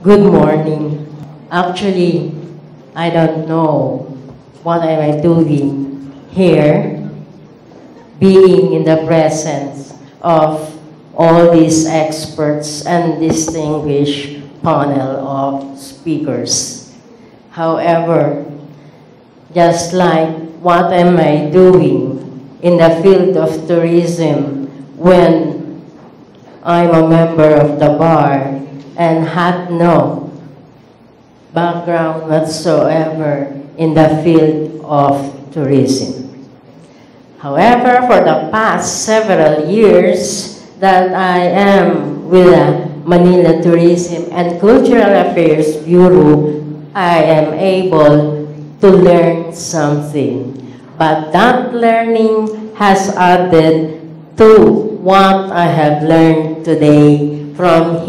Good morning. Actually, I don't know what am I doing here, being in the presence of all these experts and distinguished panel of speakers. However, just like what am I doing in the field of tourism when I'm a member of the bar and had no background whatsoever in the field of tourism. However, for the past several years that I am with the Manila Tourism and Cultural Affairs Bureau, I am able to learn something. But that learning has added to what I have learned today from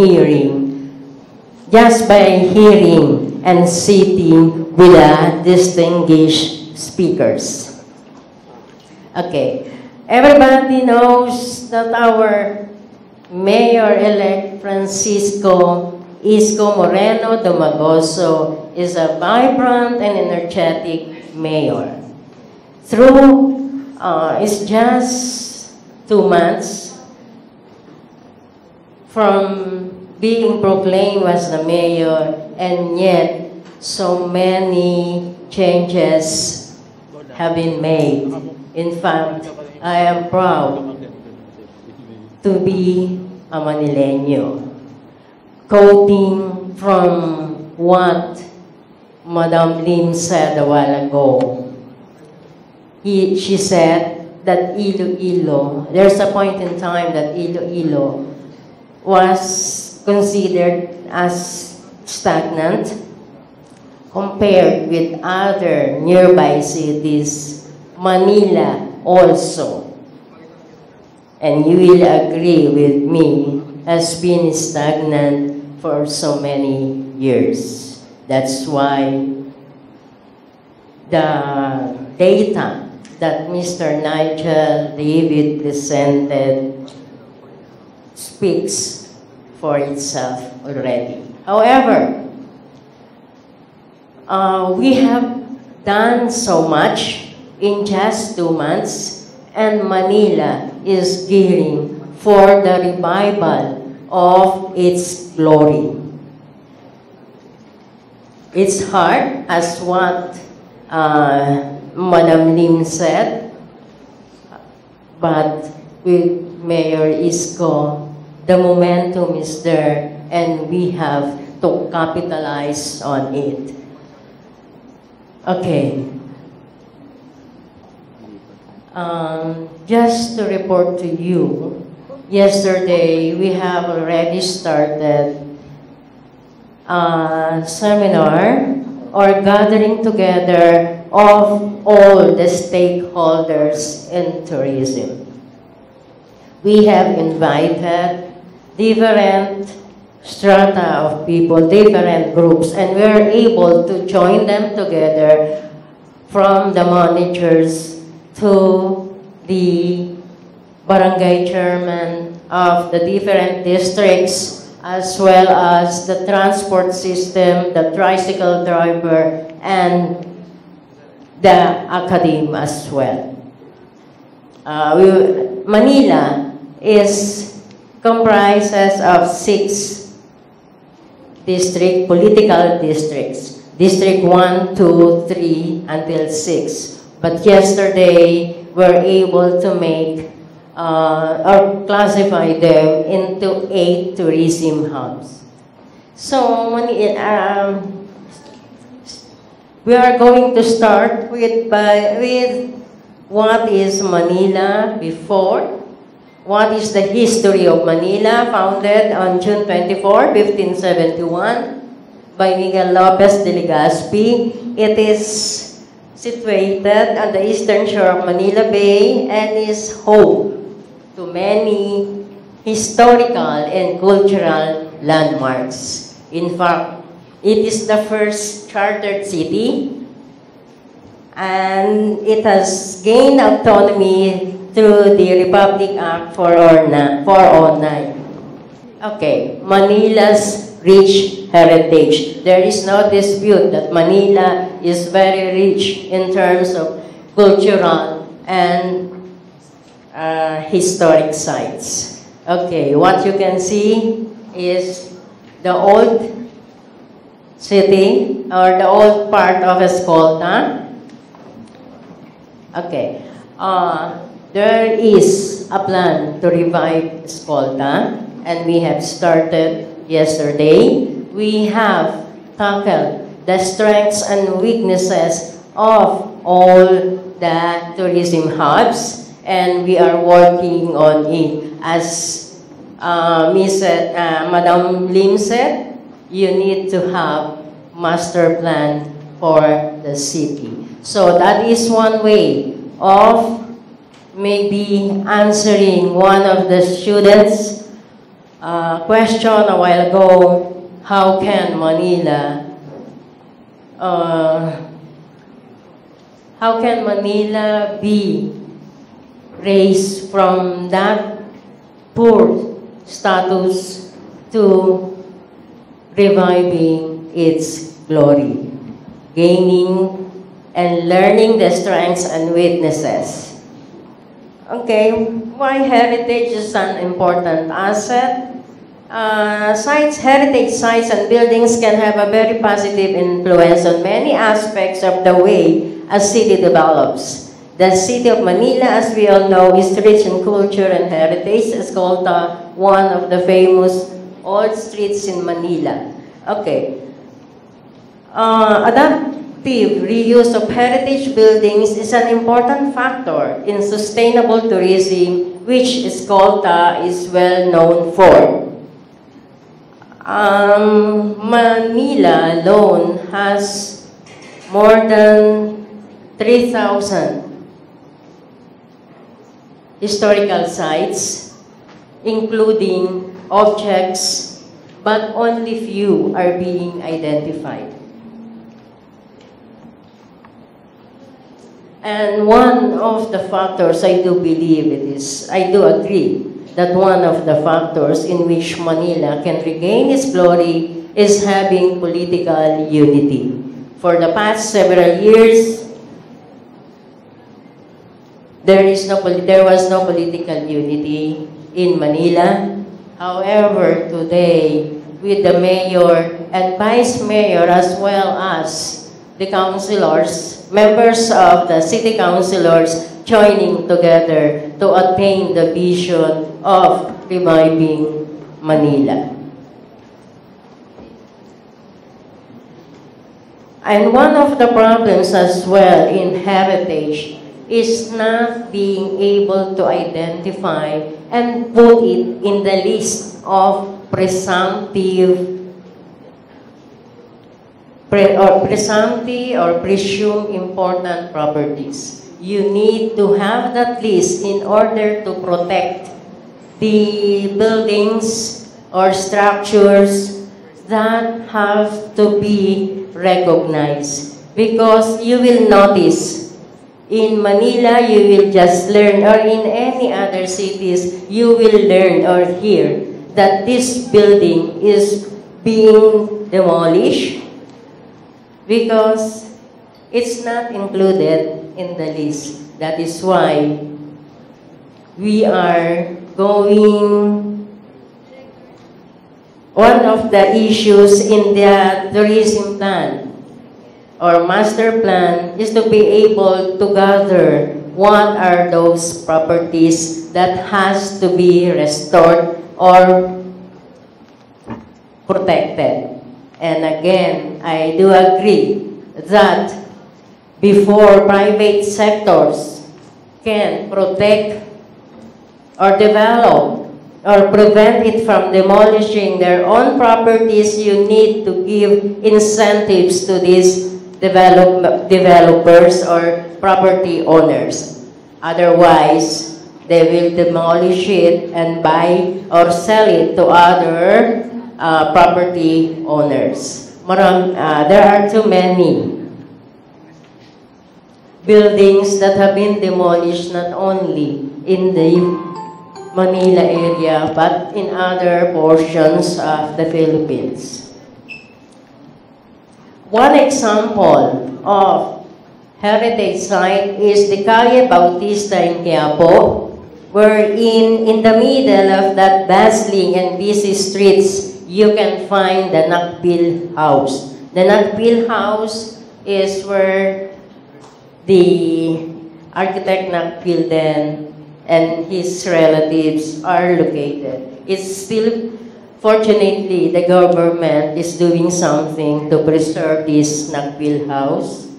just by hearing and sitting with distinguished speakers. Okay, everybody knows that our Mayor-elect Francisco Isko Moreno Domagoso is a vibrant and energetic mayor. It's just 2 months from being proclaimed as the mayor, and yet so many changes have been made. In fact, I am proud to be a Manileño. Quoting from what Madam Lim said a while ago, she said that Iloilo, there's a point in time that Iloilo was considered as stagnant compared with other nearby cities, Manila also. And you will agree with me, has been stagnant for so many years. That's why the data that Mr. Nigel David presented speaks for itself already. However, we have done so much in just 2 months, and Manila is gearing for the revival of its glory. It's hard, as what Madam Lim said, but with Mayor Isko, the momentum is there, and we have to capitalize on it. Okay. Just to report to you, yesterday we have already started a seminar or gathering together of all the stakeholders in tourism. We have invited different strata of people, different groups, and we are able to join them together, from the managers to the barangay chairman of the different districts, as well as the transport system, the tricycle driver, and the academe as well. Manila comprises of 6 political districts. District 1, 2, 3, until 6. But yesterday, we're able to make or classify them into 8 tourism hubs. So we are going to start with what is Manila before. What is the history of Manila, founded on June 24, 1571 by Miguel Lopez de Legazpi. It is situated on the eastern shore of Manila Bay and is home to many historical and cultural landmarks. In fact, it is the first chartered city, and it has gained autonomy through the Republic Act 409. Okay, Manila's rich heritage. There is no dispute that Manila is very rich in terms of cultural and historic sites. Okay, what you can see is the old city or the old part of Escolta. Okay, there is a plan to revive Escolta, and we have started yesterday. We have tackled the strengths and weaknesses of all the tourism hubs, and we are working on it. As Madam Lim said, you need to have master plan for the city. So that is one way of maybe answering one of the students' question a while ago: how can Manila be raised from that poor status to reviving its glory, gaining and learning the strengths and weaknesses? Okay, why heritage is an important asset? Heritage sites and buildings can have a very positive influence on many aspects of the way a city develops. The city of Manila, as we all know, is rich in culture and heritage. It's called one of the famous old streets in Manila. Okay. Adaptive reuse of heritage buildings is an important factor in sustainable tourism, which Escolta is well known for. Manila alone has more than 3,000 historical sites, including objects, but only few are being identified. And one of the factors, I do agree, that one of the factors in which Manila can regain its glory is having political unity. For the past several years, there was no political unity in Manila. However, today, with the mayor and vice mayor, as well as the councilors, members of the city councilors joining together to attain the vision of reviving Manila. And one of the problems as well in heritage is not being able to identify and put it in the list of presumptive or presumed important properties. You need to have that list in order to protect the buildings or structures that have to be recognized. Because you will notice, in Manila, you will just learn, or in any other cities, you will learn or hear that this building is being demolished because it's not included in the list. That is why we are going. One of the issues in the tourism plan or master plan is to be able to gather what are those properties that has to be restored or protected. And again, I do agree that before private sectors can protect or develop or prevent it from demolishing their own properties, you need to give incentives to these developers or property owners. Otherwise, they will demolish it and buy or sell it to other property owners. There are too many buildings that have been demolished not only in the Manila area, but in other portions of the Philippines. One example of heritage site is the Calle Bautista in Quiapo, wherein in the middle of that bustling and busy streets, you can find the Nakpil House. The Nakpil House is where the architect Nakpil then and his relatives are located. It's still, fortunately, the government is doing something to preserve this Nakpil House.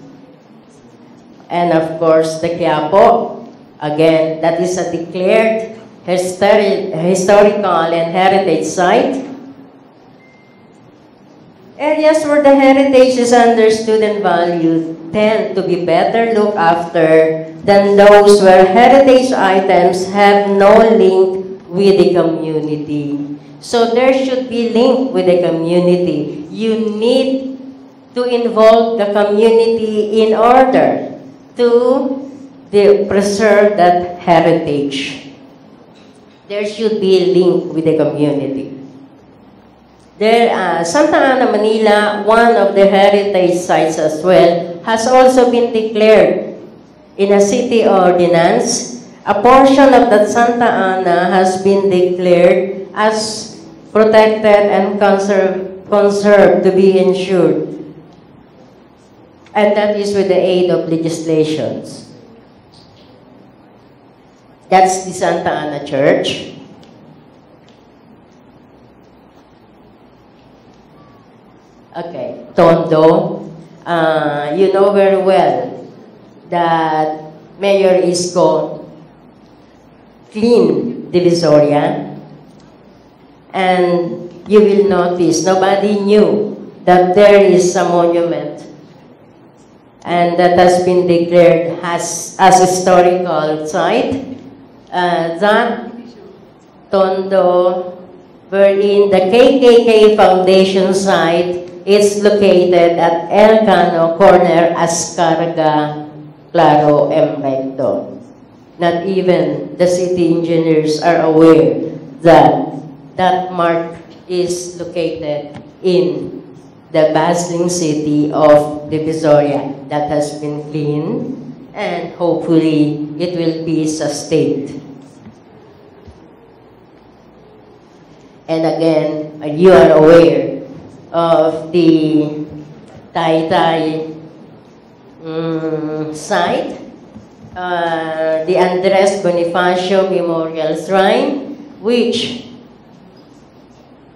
And of course, the Quiapo, again, that is a declared historical and heritage site. Areas where the heritage is understood and valued tend to be better looked after than those where heritage items have no link with the community. So there should be link with the community. You need to involve the community in order to preserve that heritage. There should be a link with the community. Santa Ana, Manila, one of the heritage sites as well, has also been declared in a city ordinance. A portion of that Santa Ana has been declared as protected and conserved to be insured. And that is with the aid of legislations. That's the Santa Ana Church. Okay, Tondo. You know very well that Mayor Isko cleaned Divisoria, and you will notice nobody knew that there is a monument, and that has been declared as historical site. That Tondo, wherein the KKK Foundation site is located at El Cano Corner, Ascarga, Claro, and Recto. Not even the city engineers are aware that that mark is located in the bustling city of Divisoria. That has been cleaned, and hopefully it will be sustained. And again, you are aware of the Taytay site, the Andres Bonifacio Memorial Shrine, which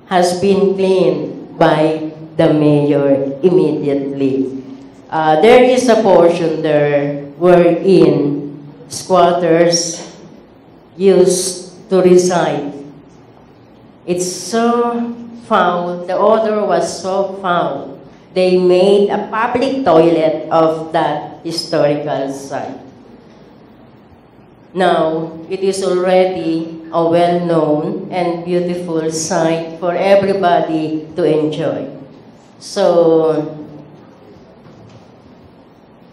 has been cleaned by the mayor immediately. There is a portion there wherein squatters used to reside. It's so foul, the odor was so foul, they made a public toilet of that historical site. Now, it is already a well-known and beautiful site for everybody to enjoy. So,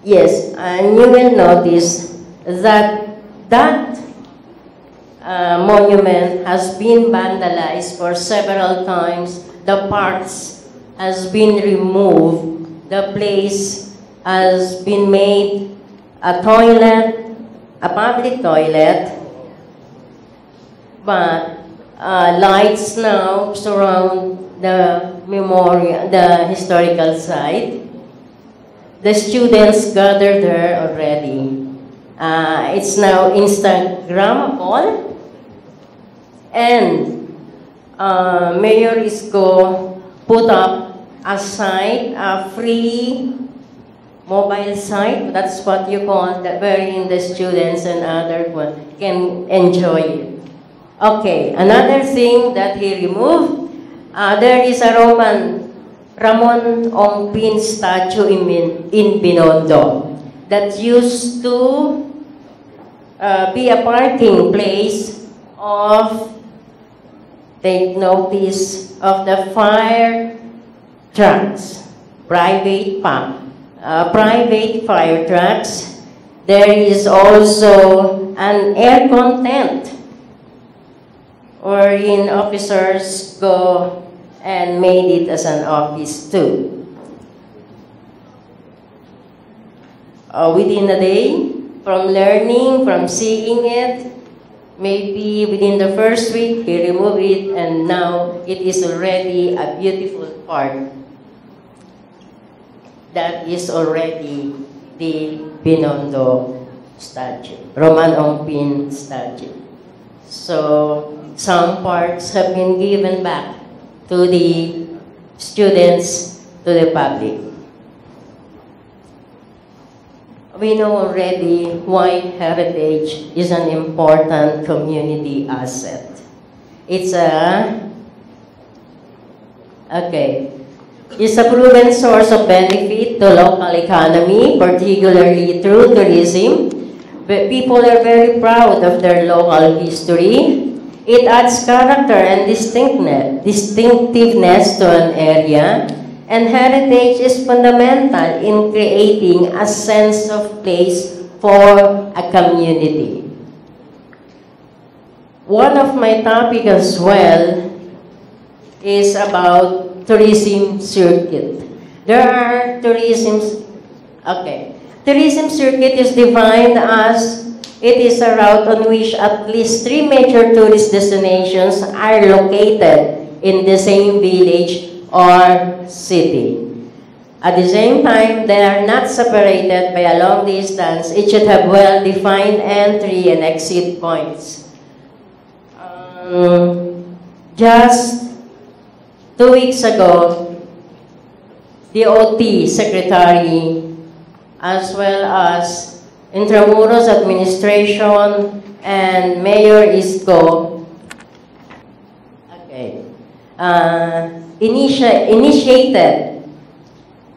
yes, and you will notice that that monument has been vandalized for several times. The parts has been removed. The place has been made a toilet, a public toilet, but lights now surround the memorial, the historical site. The students gather there already. It's now Instagrammable. And Mayor Isko put up a site, a free mobile site. That's what you call that, wherein the students and other one can enjoy it. Okay, another thing that he removed, there is a Ramon Ongpin statue in Binondo that used to be a parking place of, take notice, of the fire trucks, private fire trucks. There is also an air content wherein officers go and made it as an office too. Within a day, from learning, from seeing it, maybe within the first week, he removed it, and now it is already a beautiful park. That is already the Binondo statue, Roman Ongpin statue. So some parks have been given back to the students, to the public. We know already why heritage is an important community asset. It's a proven source of benefit to local economy, particularly through tourism. But people are very proud of their local history. It adds character and distinctiveness to an area. And heritage is fundamental in creating a sense of place for a community. One of my topics as well is about tourism circuit. There are tourism circuit is defined as it is a route on which at least 3 major tourist destinations are located in the same village or city. At the same time, they are not separated by a long distance. It should have well-defined entry and exit points. Just 2 weeks ago, the OT Secretary, as well as Intramuros Administration and Mayor Isko, initiated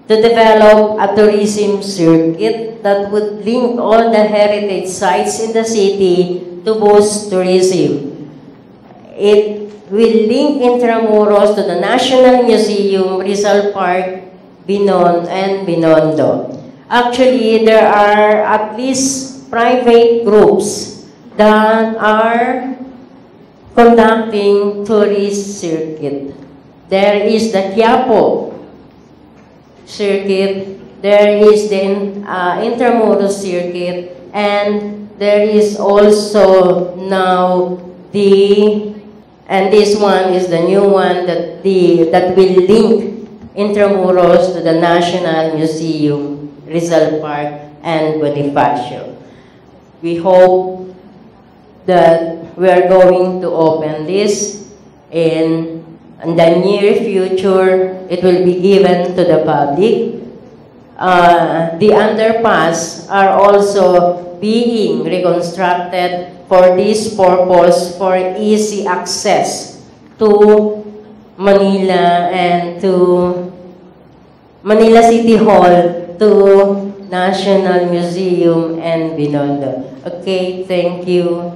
to develop a tourism circuit that would link all the heritage sites in the city to boost tourism. It will link Intramuros to the National Museum, Rizal Park, and Binondo. Actually, there are at least private groups that are conducting tourist circuit. There is the Quiapo circuit, there is the Intramuros circuit, and there is also now and this one is the new one that will link Intramuros to the National Museum, Rizal Park, and Bonifacio. We hope that we are going to open this in the near future. It will be given to the public. The underpass are also being reconstructed for this purpose, for easy access to Manila and to Manila City Hall, to National Museum and Binondo. Okay, thank you.